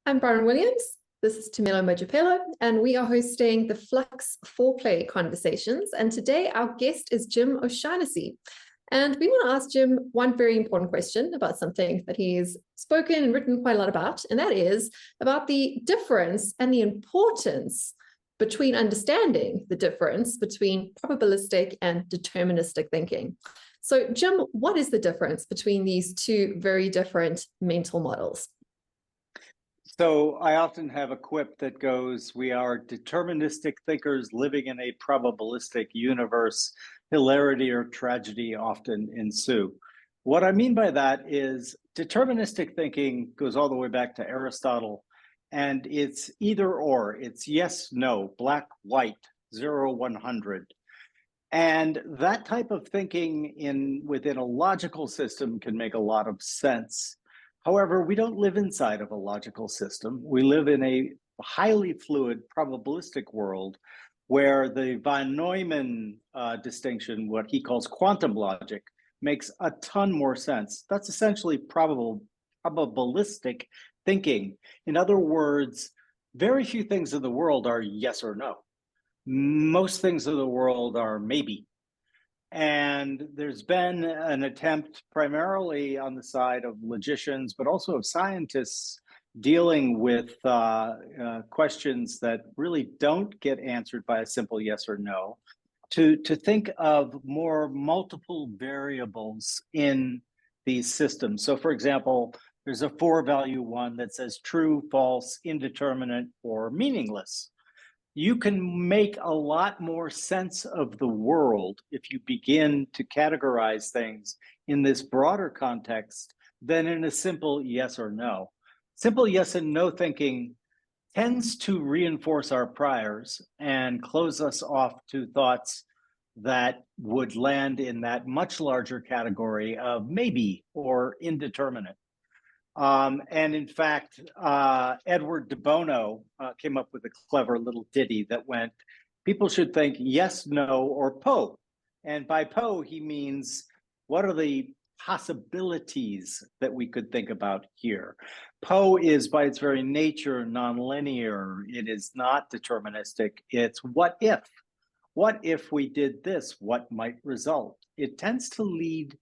I'm Bronwyn Williams. This is Tumelo Mojapelo, and we are hosting the Flux Foreplay conversations. And today our guest is Jim O Shaunessy. And we want to ask Jim one very important question about something that he's spoken and written quite a lot about, and that is about the difference and the importance between understanding the difference between probabilistic and deterministic thinking. So, Jim, what is the difference between these two very different mental models? So I often have a quip that goes, we are deterministic thinkers living in a probabilistic universe. Hilarity or tragedy often ensue. What I mean by that is deterministic thinking goes all the way back to Aristotle, and it's either or. It's yes, no, black, white, 0, 100. And that type of thinking within a logical system can make a lot of sense. However, we don't live inside of a logical system. We live in a highly fluid probabilistic world where the von Neumann distinction, what he calls quantum logic, makes a ton more sense. That's essentially probabilistic thinking. In other words, very few things in the world are yes or no. Most things in the world are maybe. And there's been an attempt primarily on the side of logicians, but also of scientists dealing with questions that really don't get answered by a simple yes or no, to think of more multiple variables in these systems. So for example, there's a 4-value one that says true, false, indeterminate, or meaningless. You can make a lot more sense of the world if you begin to categorize things in this broader context than in a simple yes or no. Simple yes and no thinking tends to reinforce our priors and close us off to thoughts that would land in that much larger category of maybe or indeterminate. And in fact, Edward de Bono came up with a clever little ditty that went, people should think yes, no, or po. And by po, he means, what are the possibilities that we could think about here? Po is by its very nature nonlinear. It is not deterministic. It's what if? What if we did this? What might result? It tends to lead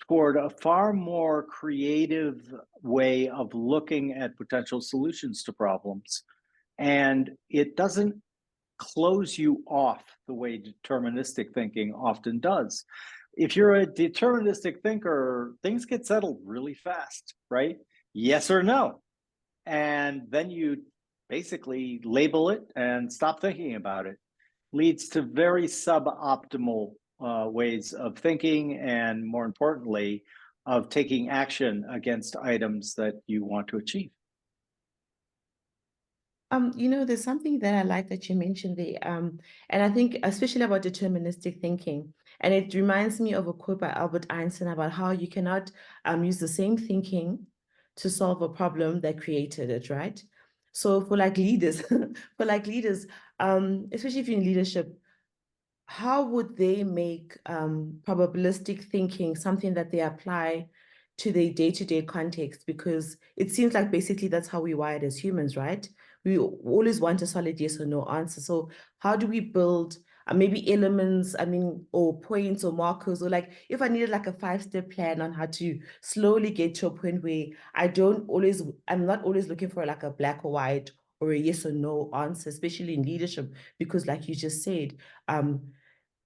toward a far more creative way of looking at potential solutions to problems. And it doesn't close you off the way deterministic thinking often does. If you're a deterministic thinker, things get settled really fast, right? Yes or no. And then you basically label it and stop thinking about it. Leads to very suboptimal ways of thinking, and more importantly, of taking action against items that you want to achieve. There's something that I like that you mentioned there, and I think especially about deterministic thinking, and it reminds me of a quote by Albert Einstein about how you cannot use the same thinking to solve a problem that created it, right? So for leaders, especially if you're in leadership, how would they make probabilistic thinking something that they apply to their day-to-day context? Because it seems like basically that's how we're wired as humans, right? We always want a solid yes or no answer. So how do we build maybe elements, or points or markers, or if I needed a 5-step plan on how to slowly get to a point where I'm not always looking for a black or white or a yes or no answer, especially in leadership, because like you just said,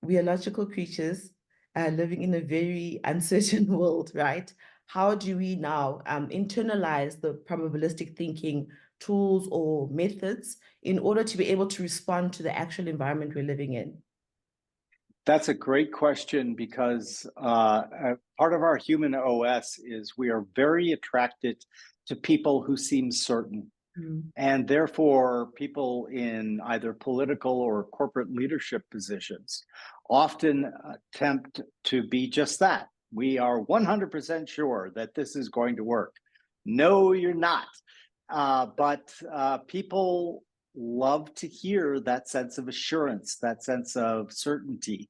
we are logical creatures living in a very uncertain world, right? How do we now internalize the probabilistic thinking tools or methods in order to be able to respond to the actual environment we're living in? That's a great question, because part of our human OS is we are very attracted to people who seem certain. And therefore, people in either political or corporate leadership positions often attempt to be just that. We are 100% sure that this is going to work. No, you're not. But people love to hear that sense of assurance, that sense of certainty.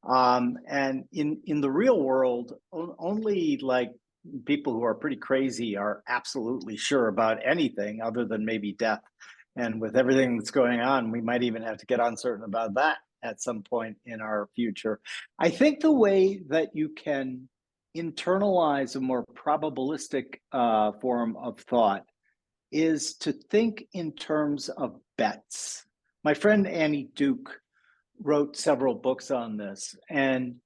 And in the real world, only people who are pretty crazy are absolutely sure about anything other than maybe death. And with everything that's going on, we might even have to get uncertain about that at some point in our future. I think the way that you can internalize a more probabilistic form of thought is to think in terms of bets. My friend Annie Duke wrote several books on this. And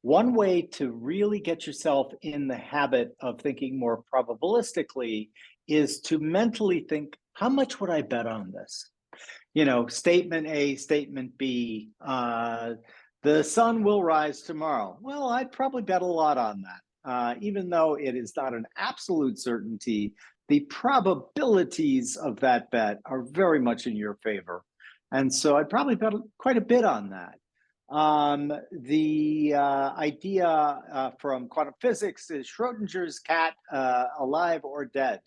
one way to really get yourself in the habit of thinking more probabilistically is to mentally think, how much would I bet on this? You know, statement A, statement B, the sun will rise tomorrow. Well, I'd probably bet a lot on that. Even though it is not an absolute certainty, the probabilities of that bet are very much in your favor. And so I'd probably bet quite a bit on that. The idea from quantum physics is Schrodinger's cat alive or dead?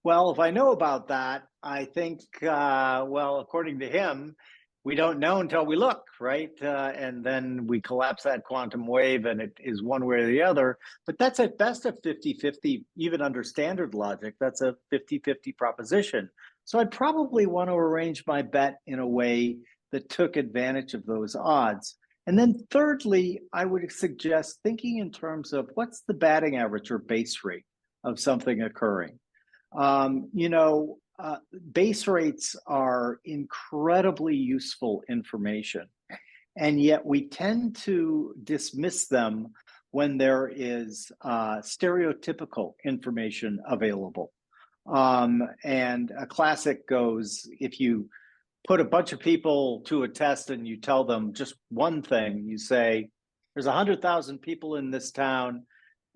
Well, if I know about that, I think, well, according to him, we don't know until we look, right? And then we collapse that quantum wave and it is one way or the other. But that's at best a 50-50, even under standard logic, that's a 50-50 proposition. So I'd probably want to arrange my bet in a way that took advantage of those odds. And then thirdly, I would suggest thinking in terms of what's the batting average or base rate of something occurring. Base rates are incredibly useful information, and yet we tend to dismiss them when there is stereotypical information available. And a classic goes, if you put a bunch of people to a test and you tell them just one thing, you say, there's 100,000 people in this town,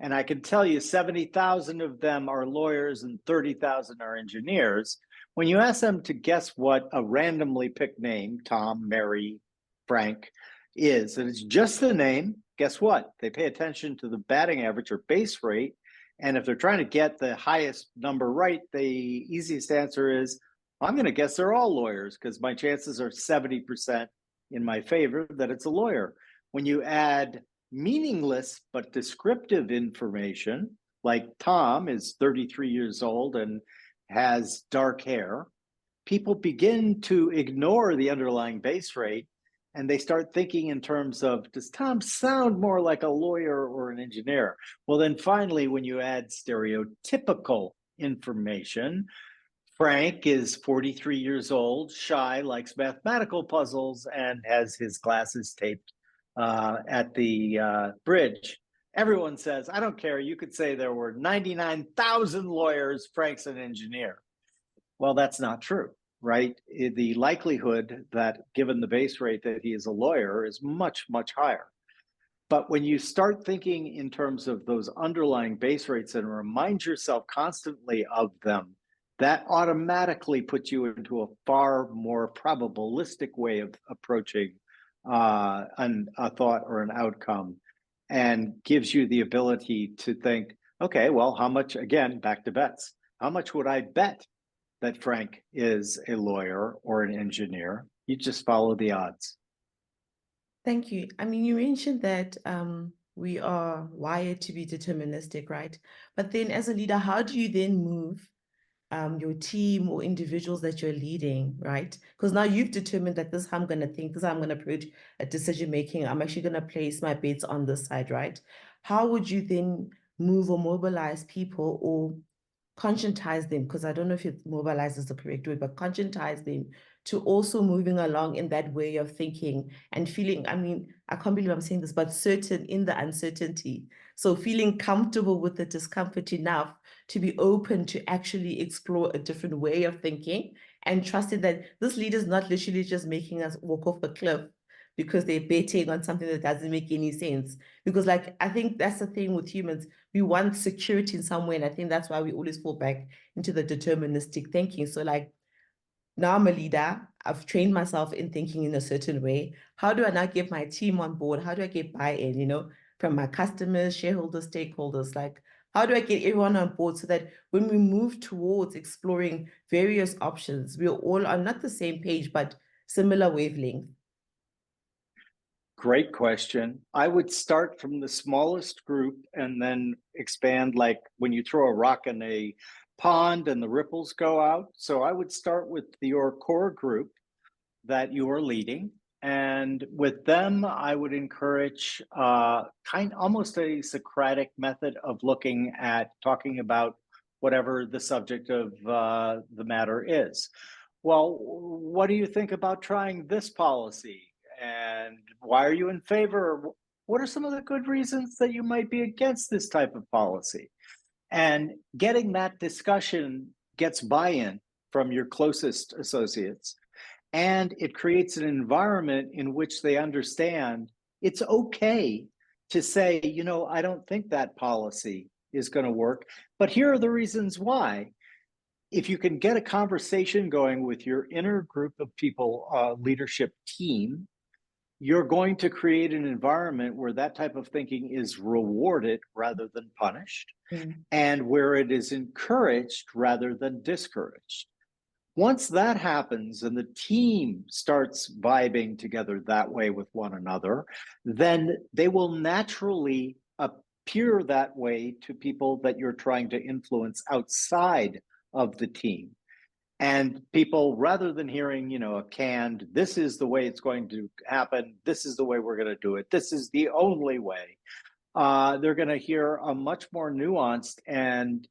and I can tell you 70,000 of them are lawyers and 30,000 are engineers. When you ask them to guess what a randomly picked name, Tom, Mary, Frank, is, and it's just the name, guess what? They pay attention to the batting average or base rate. And if they're trying to get the highest number right, the easiest answer is, I'm going to guess they're all lawyers because my chances are 70% in my favor that it's a lawyer. When you add meaningless but descriptive information, like Tom is 33 years old and has dark hair, people begin to ignore the underlying base rate and they start thinking in terms of, does Tom sound more like a lawyer or an engineer? Well, then finally, when you add stereotypical information, Frank is 43 years old, shy, likes mathematical puzzles, and has his glasses taped at the bridge. Everyone says, I don't care, you could say there were 99,000 lawyers, Frank's an engineer. Well, that's not true, right? The likelihood that given the base rate that he is a lawyer is much, much higher. But when you start thinking in terms of those underlying base rates and remind yourself constantly of them, that automatically puts you into a far more probabilistic way of approaching a thought or an outcome, and gives you the ability to think, okay, well, how much, again, back to bets, how much would I bet that Frank is a lawyer or an engineer? You just follow the odds. Thank you. I mean, you mentioned that we are wired to be deterministic, right? But then as a leader, how do you then move your team or individuals that you're leading, right? Because now you've determined that this is how I'm going to think, this is how I'm going to approach a decision making. I'm actually going to place my bets on this side, right? How would you then move or mobilize people or conscientize them? Because I don't know if it mobilize is the correct word, but conscientize them to also moving along in that way of thinking and feeling, I mean, I can't believe I'm saying this, but certain in the uncertainty. So feeling comfortable with the discomfort enough to be open to actually explore a different way of thinking and trusting that this leader is not literally just making us walk off a cliff because they're betting on something that doesn't make any sense. Because like, I think that's the thing with humans, we want security in some way. And I think that's why we always fall back into the deterministic thinking. So like, now I'm a leader, I've trained myself in thinking in a certain way. How do I now get my team on board? How do I get buy-in, from my customers, shareholders, stakeholders? Like, how do I get everyone on board so that when we move towards exploring various options, we're all on not the same page, but similar wavelength? Great question. I would start from the smallest group and then expand, like when you throw a rock in a pond and the ripples go out. So I would start with your core group that you are leading. And with them, I would encourage almost a Socratic method of looking at talking about whatever the subject of the matter is. Well, what do you think about trying this policy? And why are you in favor? What are some of the good reasons that you might be against this type of policy? And getting that discussion gets buy-in from your closest associates. And it creates an environment in which they understand it's okay to say, you know, I don't think that policy is going to work, but here are the reasons why. If you can get a conversation going with your inner group of people, leadership team, you're going to create an environment where that type of thinking is rewarded rather than punished, and where it is encouraged rather than discouraged. Once that happens and the team starts vibing together that way with one another, then they will naturally appear that way to people that you're trying to influence outside of the team. And people, rather than hearing, you know, a canned, this is the way it's going to happen, this is the way we're going to do it, this is the only way, they're going to hear a much more nuanced and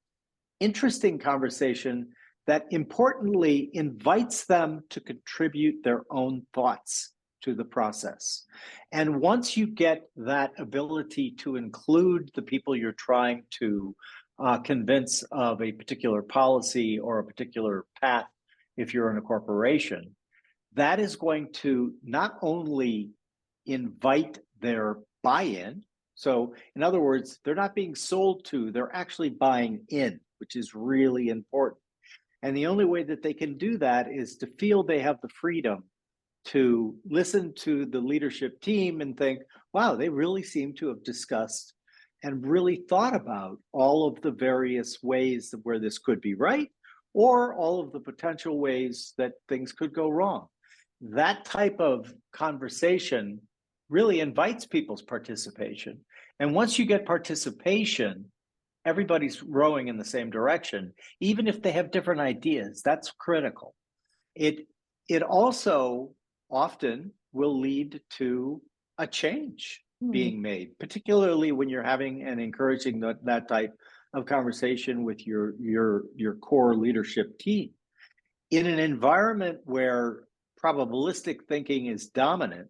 interesting conversation that importantly invites them to contribute their own thoughts to the process. And once you get that ability to include the people you're trying to convince of a particular policy or a particular path, if you're in a corporation, that is going to not only invite their buy-in. So in other words, they're not being sold to, they're actually buying in, which is really important. And the only way that they can do that is to feel they have the freedom to listen to the leadership team and think, wow, they really seem to have discussed and really thought about all of the various ways where this could be right, or all of the potential ways that things could go wrong. That type of conversation really invites people's participation. And once you get participation, everybody's rowing in the same direction, even if they have different ideas. That's critical. It also often will lead to a change being made, particularly when you're having and encouraging that type of conversation with your core leadership team. In an environment where probabilistic thinking is dominant,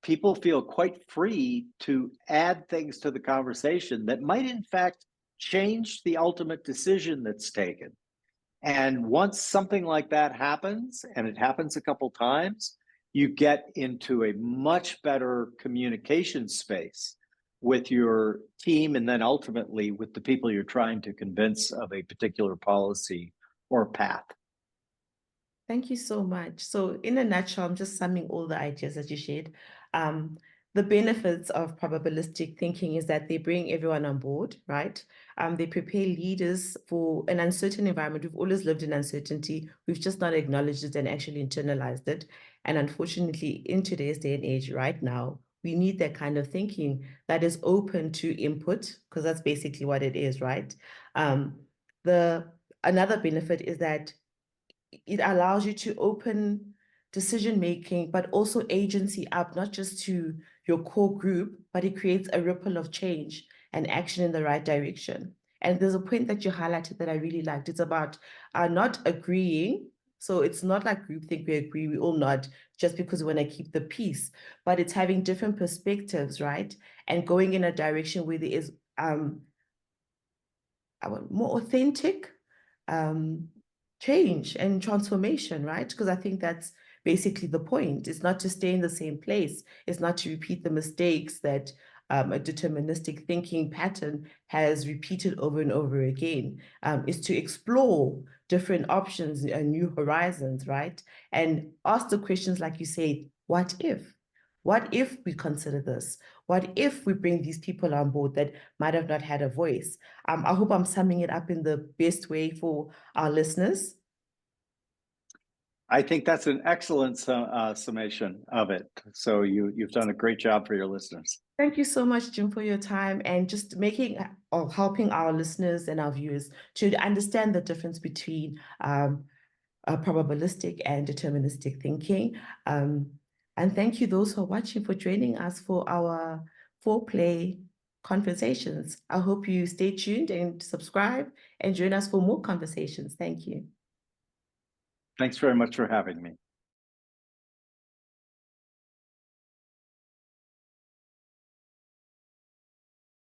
people feel quite free to add things to the conversation that might in fact change the ultimate decision that's taken. And once something like that happens, and it happens a couple times, you get into a much better communication space with your team, and then ultimately with the people you're trying to convince of a particular policy or path. Thank you so much. So in a nutshell, I'm just summing all the ideas that you shared. The benefits of probabilistic thinking is that they bring everyone on board, right? They prepare leaders for an uncertain environment. We've always lived in uncertainty. We've just not acknowledged it and actually internalized it. And unfortunately, in today's day and age right now, we need that kind of thinking that is open to input, because that's basically what it is, right? Another benefit is that it allows you to open decision-making, but also agency up, not just to your core group, but it creates a ripple of change and action in the right direction. And there's a point that you highlighted that I really liked. It's about not agreeing. So it's not like groupthink, we agree, we all nod just because we want to keep the peace, but it's having different perspectives, right? And going in a direction where there is more authentic change and transformation, right? Because I think that's basically the point. It's not to stay in the same place. It's not to repeat the mistakes that a deterministic thinking pattern has repeated over and over again. Is to explore different options and new horizons, right? And ask the questions like you say, what if? What if we consider this? What if we bring these people on board that might have not had a voice? I hope I'm summing it up in the best way for our listeners. I think that's an excellent summation of it. So you've done a great job for your listeners. Thank you so much, Jim, for your time and just making or helping our listeners and our viewers to understand the difference between probabilistic and deterministic thinking. And thank you those who are watching for joining us for our Foreplay conversations. I hope you stay tuned and subscribe and join us for more conversations. Thank you. Thanks very much for having me.